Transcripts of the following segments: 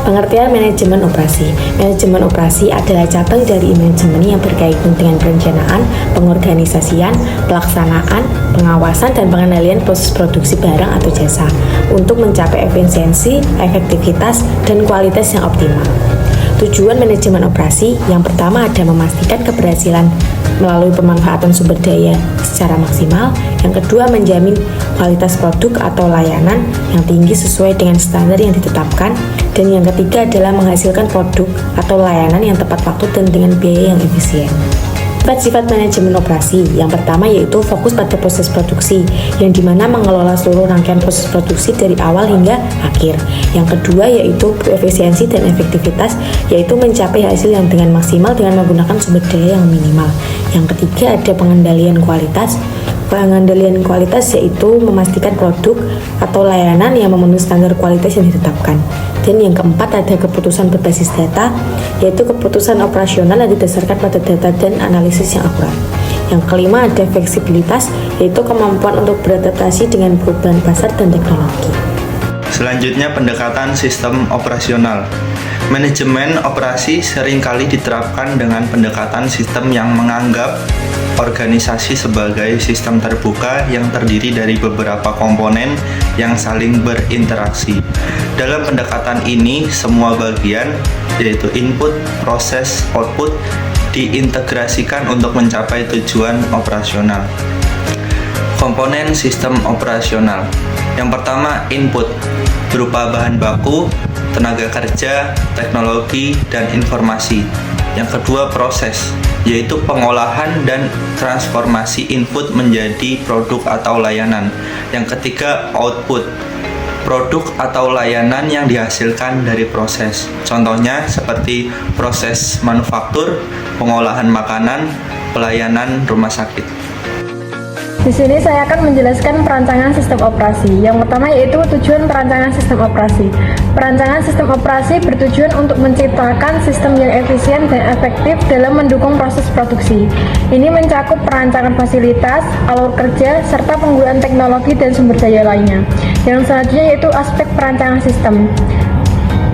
Pengertian manajemen operasi. Manajemen operasi adalah cabang dari manajemen yang berkaitan dengan perencanaan, pengorganisasian, pelaksanaan, pengawasan, dan pengendalian proses produksi barang atau jasa untuk mencapai efisiensi, efektivitas, dan kualitas yang optimal. Tujuan manajemen operasi yang pertama ada memastikan keberhasilan melalui pemanfaatan sumber daya secara maksimal. Yang kedua, menjamin kualitas produk atau layanan yang tinggi sesuai dengan standar yang ditetapkan. Dan yang ketiga adalah menghasilkan produk atau layanan yang tepat waktu dan dengan biaya yang efisien. Sifat-sifat manajemen operasi yang pertama yaitu fokus pada proses produksi, yang dimana mengelola seluruh rangkaian proses produksi dari awal hingga akhir. Yang kedua yaitu efisiensi dan efektivitas, yaitu mencapai hasil yang dengan maksimal dengan menggunakan sumber daya yang minimal. Yang ketiga ada pengendalian kualitas. Pengendalian kualitas yaitu memastikan produk atau layanan yang memenuhi standar kualitas yang ditetapkan. Dan yang keempat ada keputusan berbasis data, yaitu keputusan operasional yang didasarkan pada data dan analisis yang akurat. Yang kelima ada fleksibilitas, yaitu kemampuan untuk beradaptasi dengan perubahan pasar dan teknologi. Selanjutnya pendekatan sistem operasional. Manajemen operasi seringkali diterapkan dengan pendekatan sistem yang menganggap organisasi sebagai sistem terbuka yang terdiri dari beberapa komponen yang saling berinteraksi. Dalam pendekatan ini, semua bagian, yaitu input, proses, output, diintegrasikan untuk mencapai tujuan operasional. Komponen sistem operasional. Yang pertama, input, berupa bahan baku, tenaga kerja, teknologi, dan informasi. Yang kedua, proses, yaitu pengolahan dan transformasi input menjadi produk atau layanan. Yang ketiga, output, produk atau layanan yang dihasilkan dari proses. Contohnya seperti proses manufaktur, pengolahan makanan, pelayanan rumah sakit. Di sini saya akan menjelaskan perancangan sistem operasi. Yang pertama yaitu tujuan perancangan sistem operasi. Perancangan sistem operasi bertujuan untuk menciptakan sistem yang efisien dan efektif dalam mendukung proses produksi. Ini mencakup perancangan fasilitas, alur kerja, serta penggunaan teknologi dan sumber daya lainnya. Yang selanjutnya yaitu aspek perancangan sistem.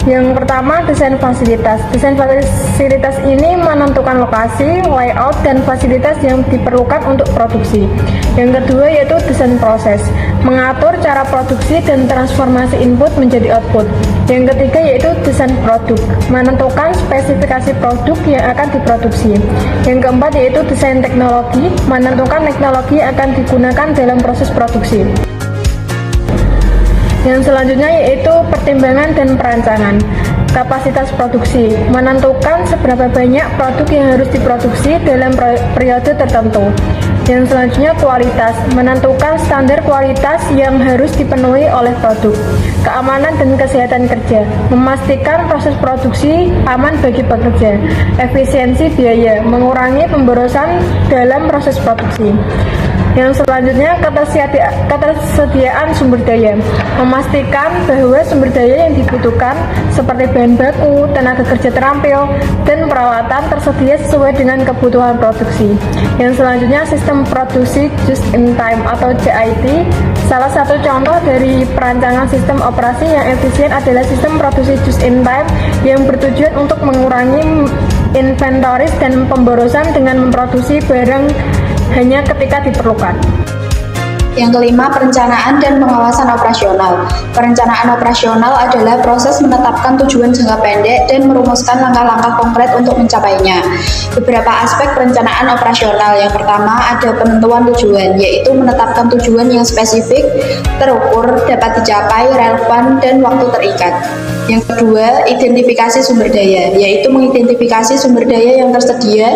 Yang pertama, desain fasilitas. Desain fasilitas ini menentukan lokasi, layout, dan fasilitas yang diperlukan untuk produksi. Yang kedua yaitu desain proses, mengatur cara produksi dan transformasi input menjadi output. Yang ketiga yaitu desain produk, menentukan spesifikasi produk yang akan diproduksi. Yang keempat yaitu desain teknologi, menentukan teknologi yang akan digunakan dalam proses produksi. Yang selanjutnya yaitu pertimbangan dan perancangan. Kapasitas produksi, menentukan seberapa banyak produk yang harus diproduksi dalam periode tertentu. Yang selanjutnya kualitas, menentukan standar kualitas yang harus dipenuhi oleh produk. Keamanan dan kesehatan kerja, memastikan proses produksi aman bagi pekerja. Efisiensi biaya, mengurangi pemborosan dalam proses produksi. Yang selanjutnya ketersediaan sumber daya, memastikan bahwa sumber daya yang dibutuhkan seperti bahan baku, tenaga kerja terampil, dan peralatan tersedia sesuai dengan kebutuhan produksi. Yang selanjutnya sistem produksi just in time atau JIT. Salah satu contoh dari perancangan sistem operasi yang efisien adalah sistem produksi just in time yang bertujuan untuk mengurangi inventoris dan pemborosan dengan memproduksi barang hanya ketika diperlukan. Yang kelima, perencanaan dan pengawasan operasional. Perencanaan operasional adalah proses menetapkan tujuan jangka pendek dan merumuskan langkah-langkah konkret untuk mencapainya. Beberapa aspek perencanaan operasional. Yang pertama, ada penentuan tujuan, yaitu menetapkan tujuan yang spesifik, terukur, dapat dicapai, relevan, dan waktu terikat. Yang kedua, identifikasi sumber daya, yaitu mengidentifikasi sumber daya yang tersedia,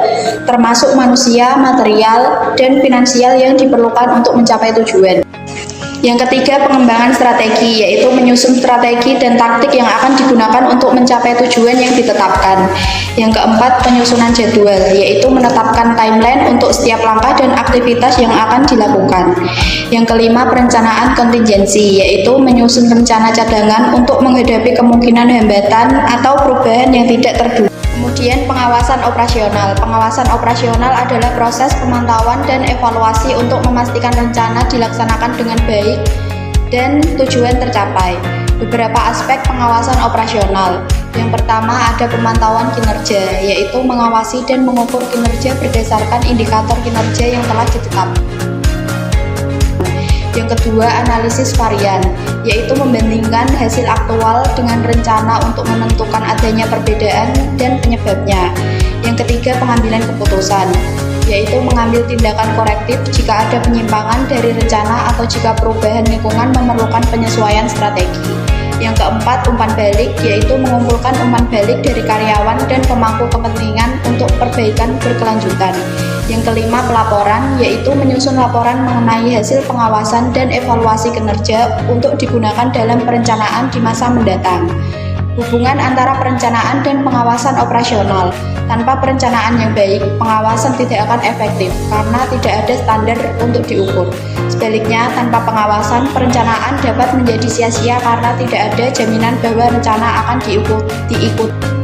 termasuk manusia, material, dan finansial yang diperlukan untuk mencapai tujuan. Yang ketiga, pengembangan strategi, yaitu menyusun strategi dan taktik yang akan digunakan untuk mencapai tujuan yang ditetapkan. Yang keempat, penyusunan jadwal, yaitu menetapkan timeline untuk setiap langkah dan aktivitas yang akan dilakukan. Yang kelima, perencanaan kontingensi, yaitu menyusun rencana cadangan untuk menghadapi kemungkinan hambatan atau perubahan yang tidak terduga. Kemudian pengawasan operasional. Pengawasan operasional adalah proses pemantauan dan evaluasi untuk memastikan rencana dilaksanakan dengan baik dan tujuan tercapai. Beberapa aspek pengawasan operasional. Yang pertama ada pemantauan kinerja, yaitu mengawasi dan mengukur kinerja berdasarkan indikator kinerja yang telah ditetapkan. Yang kedua, analisis varian, yaitu membandingkan hasil aktual dengan rencana untuk menentukan adanya perbedaan dan penyebabnya. Yang ketiga, pengambilan keputusan, yaitu mengambil tindakan korektif jika ada penyimpangan dari rencana atau jika perubahan lingkungan memerlukan penyesuaian strategi. Yang keempat, umpan balik, yaitu mengumpulkan umpan balik dari karyawan dan pemangku kepentingan untuk perbaikan berkelanjutan. Yang kelima, pelaporan, yaitu menyusun laporan mengenai hasil pengawasan dan evaluasi kinerja untuk digunakan dalam perencanaan di masa mendatang. Hubungan antara perencanaan dan pengawasan operasional. Tanpa perencanaan yang baik, pengawasan tidak akan efektif karena tidak ada standar untuk diukur. Sebaliknya, tanpa pengawasan, perencanaan dapat menjadi sia-sia karena tidak ada jaminan bahwa rencana akan diikuti.